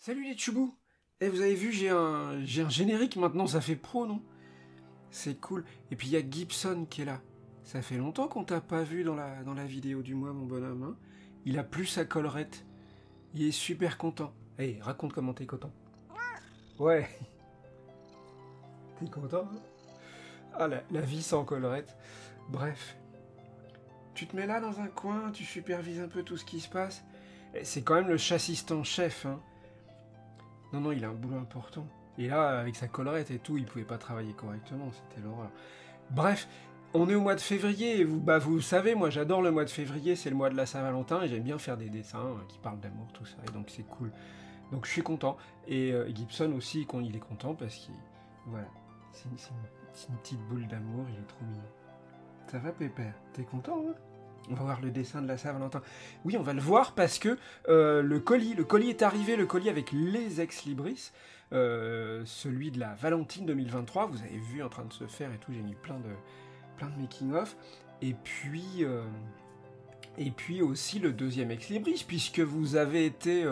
Salut les tchoubous. Eh, vous avez vu, j'ai un générique maintenant, ça fait pro, non? C'est cool. Et puis il y a Gibson qui est là. Ça fait longtemps qu'on t'a pas vu dans la vidéo du mois, mon bonhomme. Hein, il a plus sa collerette. Il est super content. Hey, raconte comment t'es content. Ouais. T'es content, hein? Ah, la vie sans collerette. Bref. Tu te mets là dans un coin, tu supervises un peu tout ce qui se passe. C'est quand même le chassistant-chef, hein. Non, il a un boulot important. Et là, avec sa collerette et tout, il pouvait pas travailler correctement, c'était l'horreur. Bref, on est au mois de février, et vous savez, moi j'adore le mois de février, c'est le mois de la Saint-Valentin, et j'aime bien faire des dessins qui parlent d'amour, tout ça, et donc c'est cool. Donc je suis content. Et Gibson aussi, quand il est content, parce qu'il... Voilà, c'est une petite boule d'amour, il est trop mignon. Ça va, Pépère? T'es content, hein? On va voir le dessin de la Saint-Valentin. Oui, on va le voir parce que le colis est arrivé, le colis avec les ex-libris, celui de la Valentine 2023, vous avez vu en train de se faire et tout, j'ai mis plein de making-of, et puis aussi le deuxième ex-libris, puisque vous avez été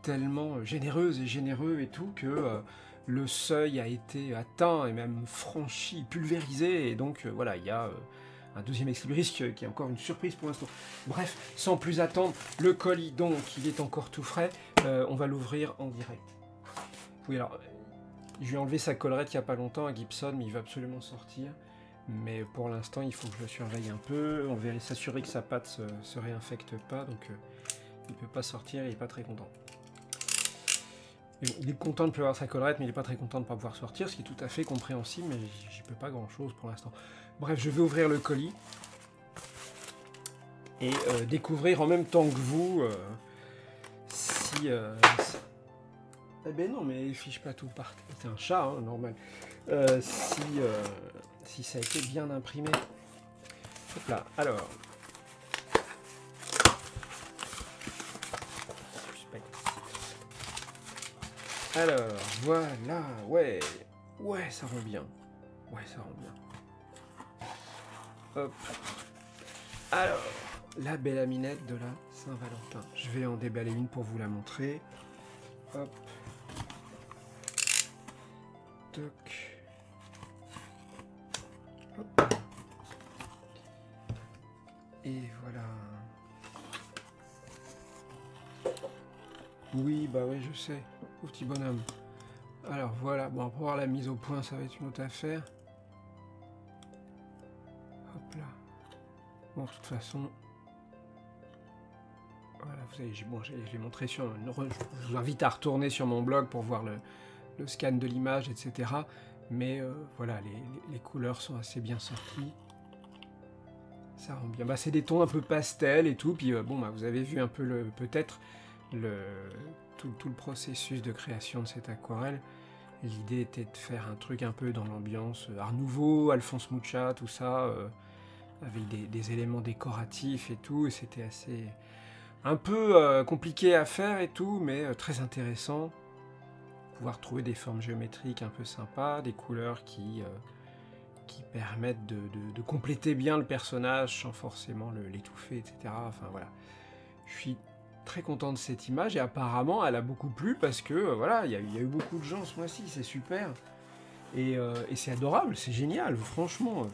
tellement généreuse et généreux et tout, que le seuil a été atteint et même franchi, pulvérisé, et donc voilà, il y a... un deuxième ex-libris qui est encore une surprise pour l'instant. Bref, sans plus attendre, le colis, donc, il est encore tout frais. On va l'ouvrir en direct. Oui, alors, je lui ai enlevé sa collerette il n'y a pas longtemps à Gibson, mais il va absolument sortir. Mais pour l'instant, il faut que je le surveille un peu. On va s'assurer que sa patte se réinfecte pas, donc il ne peut pas sortir, il n'est pas très content. Il est content de plus avoir sa collerette, mais il n'est pas très content de ne pas pouvoir sortir, ce qui est tout à fait compréhensible, mais j'y peux pas grand-chose pour l'instant. Bref, je vais ouvrir le colis et découvrir en même temps que vous si... Eh ben non, mais fiche pas tout par terre. C'est un chat, hein, normal. Si ça a été bien imprimé. Hop là, alors... Alors, voilà, ouais, ça rend bien. Ouais, ça rend bien. Hop. Alors, la belle aminette de la Saint-Valentin. Je vais en déballer une pour vous la montrer. Hop. Toc. Hop. Et voilà. Oui, bah oui, je sais. Au petit bonhomme. Alors voilà, bon, pour voir la mise au point, ça va être une autre affaire. Hop là. Bon, de toute façon... Voilà, vous savez, bon, je l'ai montré sur... Je vous invite à retourner sur mon blog pour voir le scan de l'image, etc. Mais voilà, les couleurs sont assez bien sorties. Ça rend bien. Bah, c'est des tons un peu pastel et tout. Puis bon, bah, vous avez vu un peu peut-être tout le processus de création de cette aquarelle. L'idée était de faire un truc un peu dans l'ambiance Art Nouveau, Alphonse Mucha, tout ça, avec des éléments décoratifs et tout, et c'était assez... un peu compliqué à faire et tout, mais très intéressant. Pouvoir trouver des formes géométriques un peu sympas, des couleurs qui permettent de compléter bien le personnage sans forcément l'étouffer, etc. Enfin voilà. Je suis très content de cette image et apparemment elle a beaucoup plu parce que voilà, il y a eu beaucoup de gens ce mois-ci, c'est super. Et c'est adorable, c'est génial, franchement.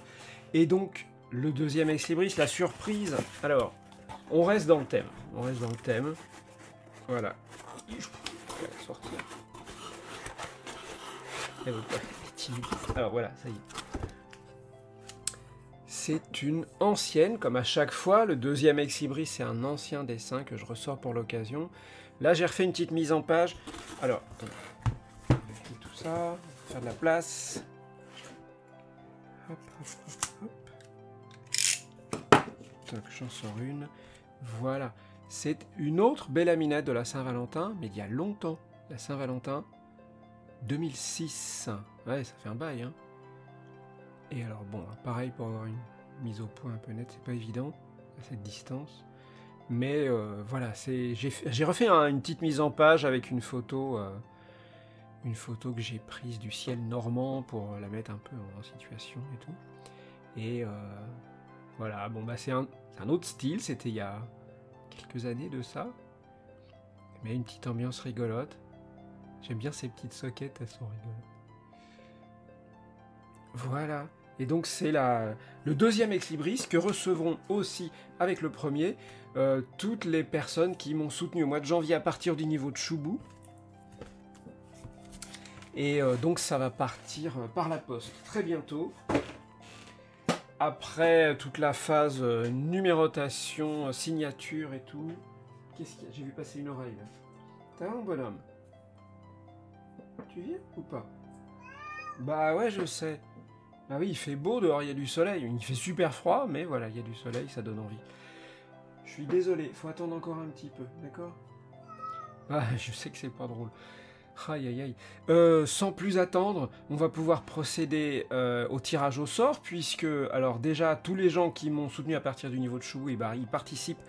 Et donc, le deuxième ex-libris, la surprise. Alors, on reste dans le thème. Voilà. Je vais la sortir. Alors voilà, ça y est. C'est une ancienne, comme à chaque fois. Le deuxième ex-libris, c'est un ancien dessin que je ressors pour l'occasion. Là, j'ai refait une petite mise en page. Alors, attendez. Je vais faire tout ça, faire de la place. Hop, hop, hop, hop. Toc, j'en sors une. Voilà. C'est une autre belle aminette de la Saint-Valentin, mais il y a longtemps. La Saint-Valentin 2006. Ouais, ça fait un bail, hein. Et alors, bon, pareil, pour avoir une mise au point un peu nette, c'est pas évident, à cette distance. Mais voilà, j'ai refait une petite mise en page avec une photo que j'ai prise du ciel normand pour la mettre un peu en situation et tout. Et voilà, bon, bah c'est un autre style, c'était il y a quelques années de ça. Mais une petite ambiance rigolote. J'aime bien ces petites soquettes, elles sont rigolotes. Voilà. Et donc c'est le deuxième ex-libris que recevront aussi avec le premier toutes les personnes qui m'ont soutenu au mois de janvier à partir du niveau de Choubou. Et donc ça va partir par la poste très bientôt. Après toute la phase numérotation, signature et tout. Qu'est-ce qu'il y a? J'ai vu passer une oreille là. T'as un bonhomme? Tu viens ou pas? Bah ouais, je sais. Bah oui, il fait beau dehors, il y a du soleil. Il fait super froid, mais voilà, il y a du soleil, ça donne envie. Je suis désolé, faut attendre encore un petit peu, d'accord? Ah, je sais que c'est pas drôle. Aïe aïe aïe. Sans plus attendre, on va pouvoir procéder au tirage au sort, puisque, alors déjà, tous les gens qui m'ont soutenu à partir du niveau de Chou, et bah, ils participent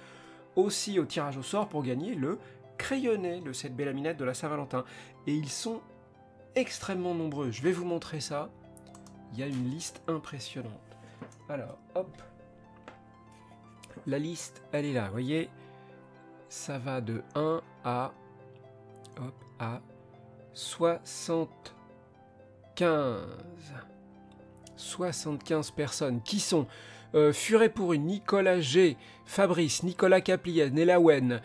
aussi au tirage au sort pour gagner le crayonné, le set Bélaminette de la Saint-Valentin. Et ils sont extrêmement nombreux. Je vais vous montrer ça. Il y a une liste impressionnante. Alors, hop. La liste, elle est là, vous voyez. Ça va de 1 à... Hop, à 75. 75 personnes qui sont Furet pour une, Nicolas G, Fabrice, Nicolas Capliez, Nelawen,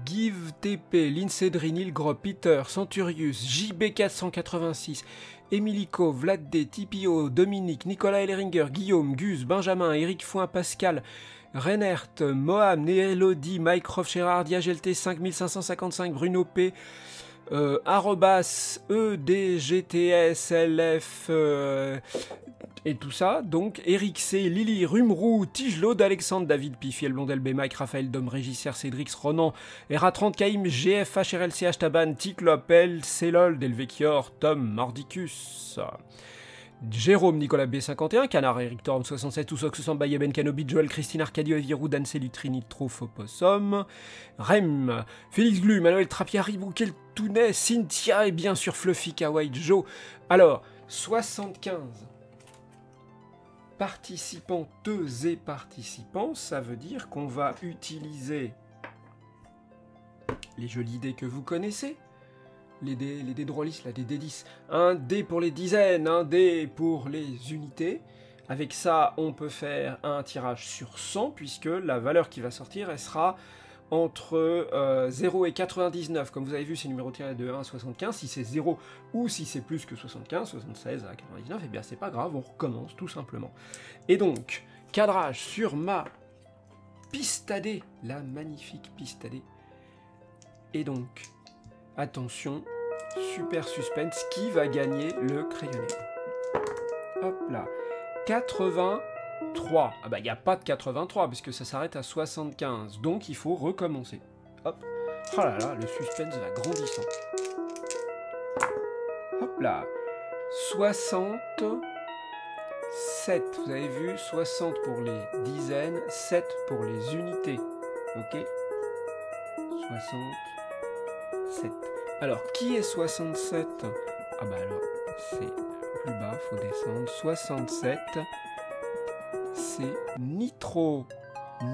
Give TP, Lincedri, Nilgro, Peter, Centurius, JB486, Emilico, Vlad D, Tipio, Dominique, Nicolas Elleringer, Guillaume, Gus, Benjamin, Eric Foin, Pascal, Reinert, Moham, Elodie, Mike Roff, Gérard, Diaglt 5555, Bruno P, arrobas EDGTSLF et tout ça. Donc Eric C, Lily, Rumrou, Tigelot, d'Alexandre, David, Pifiel, Blondel, B, Mike, Raphaël, Dom, Régisseur, Cédrix, Ronan, RA30, Caïm, GF, HRLCH, Taban, Ticlop, L, Célol, Delvecchior, Tom, Mordicus, Jérôme, Nicolas B51, Canard, Eric Torm 67, Oussox, Samba, Ben Kenobi, Joel, Christine, Arcadio, Evirou, Dan Cellutrini, Trophopossum, Rem, Félix Glu, Manuel Trapia, Ribou, Keltounet, Cynthia et bien sûr Fluffy, Kawaii, Joe. Alors, 75 participanteuses et participants, ça veut dire qu'on va utiliser les jolies dés que vous connaissez. Les dés drôlistes, là, des D10. Un dé pour les dizaines, un dé pour les unités. Avec ça, on peut faire un tirage sur 100, puisque la valeur qui va sortir, elle sera entre 0 et 99. Comme vous avez vu, c'est numéroté de 1 à 75. Si c'est 0 ou si c'est plus que 75, 76 à 99, eh bien c'est pas grave, on recommence tout simplement. Et donc, cadrage sur ma piste à dés, la magnifique piste à dés. Et donc... attention, super suspense, qui va gagner le crayonné? Hop là, 83. Ah bah il n'y a pas de 83, puisque ça s'arrête à 75, donc il faut recommencer. Hop, oh là là, le suspense va grandissant. Hop là, 67, vous avez vu, 60 pour les dizaines, 7 pour les unités, ok? 67. Alors, qui est 67? Ah bah alors, c'est plus bas, faut descendre. 67, c'est Nitro.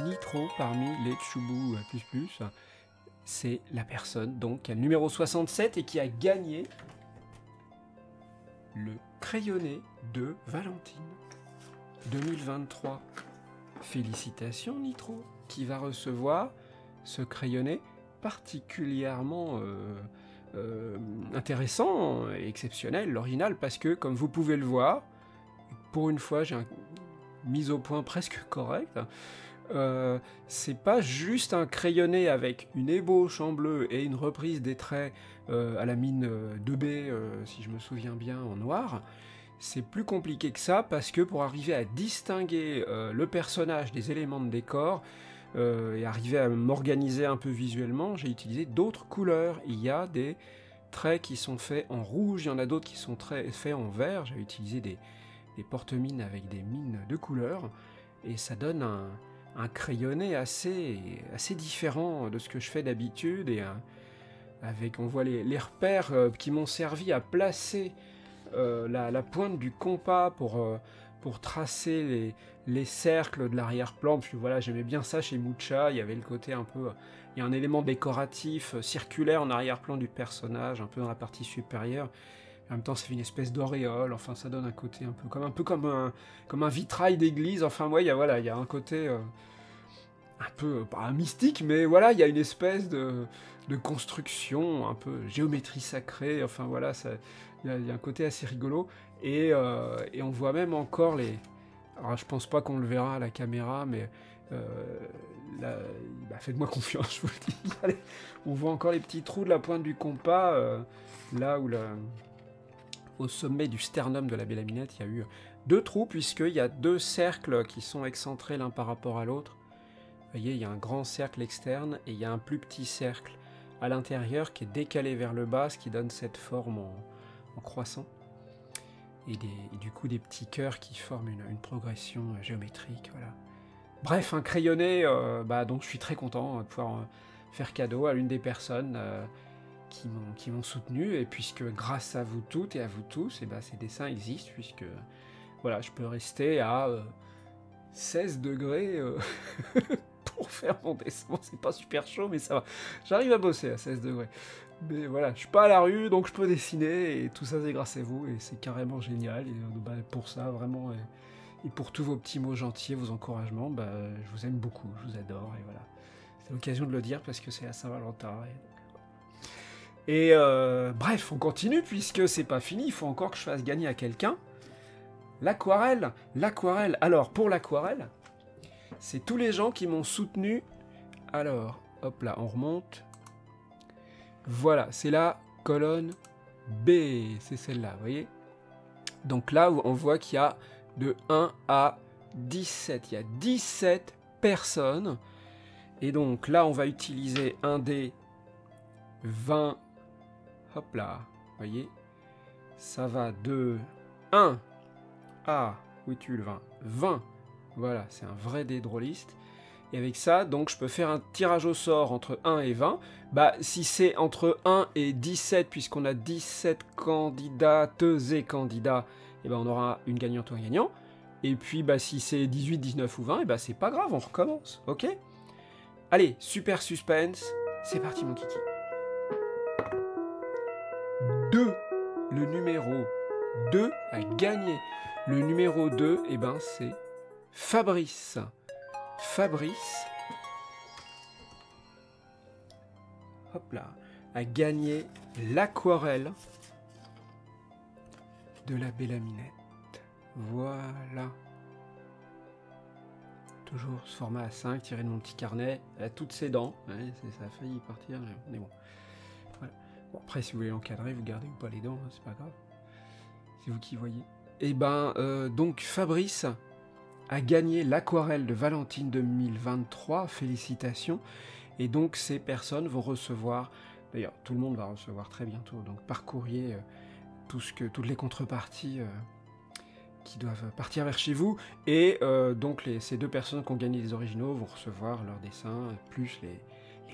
Nitro parmi les Choubou plus. C'est la personne, donc, qui a le numéro 67 et qui a gagné le crayonné de Valentine 2023. Félicitations Nitro, qui va recevoir ce crayonné particulièrement intéressant et exceptionnel, l'original, parce que, comme vous pouvez le voir, pour une fois, j'ai une mise au point presque correcte. C'est pas juste un crayonné avec une ébauche en bleu et une reprise des traits à la mine 2B, si je me souviens bien, en noir. C'est plus compliqué que ça, parce que pour arriver à distinguer le personnage des éléments de décor, et arriver à m'organiser un peu visuellement, j'ai utilisé d'autres couleurs. Il y a des traits qui sont faits en rouge, il y en a d'autres qui sont faits en vert. J'ai utilisé des porte-mines avec des mines de couleurs, et ça donne un crayonné assez différent de ce que je fais d'habitude, et avec, on voit les repères qui m'ont servi à placer la pointe du compas pour pour tracer les cercles de l'arrière-plan, parce que voilà, j'aimais bien ça chez Mucha, il y avait le côté un peu... Il y a un élément décoratif, circulaire en arrière-plan du personnage, un peu dans la partie supérieure. En même temps, ça fait une espèce d'auréole, enfin ça donne un côté un peu comme un vitrail d'église, enfin ouais, il y a un côté un peu, pas mystique, mais voilà, il y a une espèce de construction, un peu géométrie sacrée, enfin voilà, il y a un côté assez rigolo, et on voit même encore les... Alors je pense pas qu'on le verra à la caméra, mais faites-moi confiance, je vous le dis. Allez, on voit encore les petits trous de la pointe du compas, là où au sommet du sternum de la Bella Minette, il y a eu 2 trous, puisqu'il y a 2 cercles qui sont excentrés l'un par rapport à l'autre. Vous voyez, il y a un grand cercle externe, et il y a un plus petit cercle à l'intérieur qui est décalé vers le bas, ce qui donne cette forme en croissant. Et du coup, des petits cœurs qui forment une progression géométrique, voilà. Bref, un crayonné, donc je suis très content de pouvoir faire cadeau à l'une des personnes qui m'ont soutenu, et puisque grâce à vous toutes et à vous tous, et ces dessins existent, puisque voilà, je peux rester à 16 degrés pour faire mon dessin. Bon, c'est pas super chaud, mais ça va. J'arrive à bosser à 16 degrés. Mais voilà, je suis pas à la rue, donc je peux dessiner, et tout ça c'est grâce à vous, et c'est carrément génial, et pour ça, vraiment, et pour tous vos petits mots gentils, vos encouragements, je vous aime beaucoup, je vous adore, et voilà. C'est l'occasion de le dire, parce que c'est à Saint-Valentin, bref, on continue, puisque c'est pas fini, il faut encore que je fasse gagner à quelqu'un l'aquarelle. L'aquarelle, alors, pour l'aquarelle, c'est tous les gens qui m'ont soutenu. Alors, hop là, on remonte. Voilà, c'est la colonne B, c'est celle-là, vous voyez. Donc là, on voit qu'il y a de 1 à 17, il y a 17 personnes. Et donc là, on va utiliser un dé 20, hop là, vous voyez. Ça va de 1 à, où es-tu le 20 20, voilà, c'est un vrai dé drôliste. Et avec ça, donc, je peux faire un tirage au sort entre 1 et 20. Si c'est entre 1 et 17, puisqu'on a 17 candidates et candidats, on aura une gagnante ou un gagnant. Et puis, si c'est 18, 19 ou 20, c'est pas grave, on recommence, ok? Allez, super suspense, c'est parti mon kiki. 2, le numéro 2 a gagné. Le numéro 2, c'est Fabrice. Fabrice, hop là, a gagné l'aquarelle de la Bella Minette. Voilà. Toujours ce format A5 tiré de mon petit carnet. Elle a toutes ses dents. Ouais, ça a failli partir, mais bon. Voilà. Bon, après, si vous voulez l'encadrer, vous gardez ou pas les dents, hein, c'est pas grave. C'est vous qui voyez. Et donc Fabrice a gagné l'aquarelle de Valentine 2023, félicitations. Et donc ces personnes vont recevoir, d'ailleurs tout le monde va recevoir très bientôt, donc par courrier, toutes les contreparties qui doivent partir vers chez vous. Et donc ces 2 personnes qui ont gagné les originaux vont recevoir leurs dessins, plus les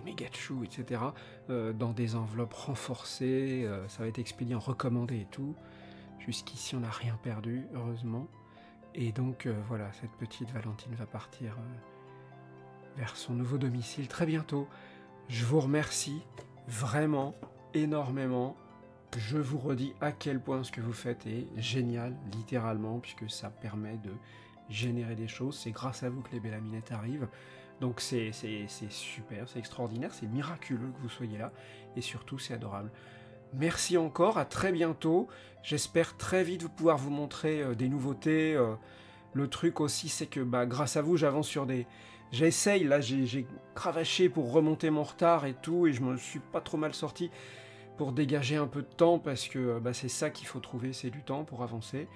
méga chou, etc. Dans des enveloppes renforcées, ça va être expédié en recommandé et tout. Jusqu'ici on n'a rien perdu, heureusement. Et donc voilà, cette petite Valentine va partir vers son nouveau domicile très bientôt. Je vous remercie vraiment énormément. Je vous redis à quel point ce que vous faites est génial, littéralement, puisque ça permet de générer des choses. C'est grâce à vous que les Bella Minette arrivent. Donc c'est super, c'est extraordinaire, c'est miraculeux que vous soyez là. Et surtout, c'est adorable. Merci encore, à très bientôt. J'espère très vite pouvoir vous montrer des nouveautés. Le truc aussi, c'est que grâce à vous, j'avance sur des... J'essaye, là, j'ai cravaché pour remonter mon retard et tout, et je me suis pas trop mal sorti pour dégager un peu de temps, parce que c'est ça qu'il faut trouver, c'est du temps pour avancer.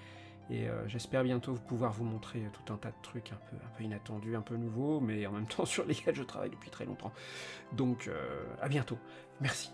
Et j'espère bientôt pouvoir vous montrer tout un tas de trucs un peu inattendus, un peu nouveaux, mais en même temps sur lesquels je travaille depuis très longtemps. Donc, à bientôt. Merci.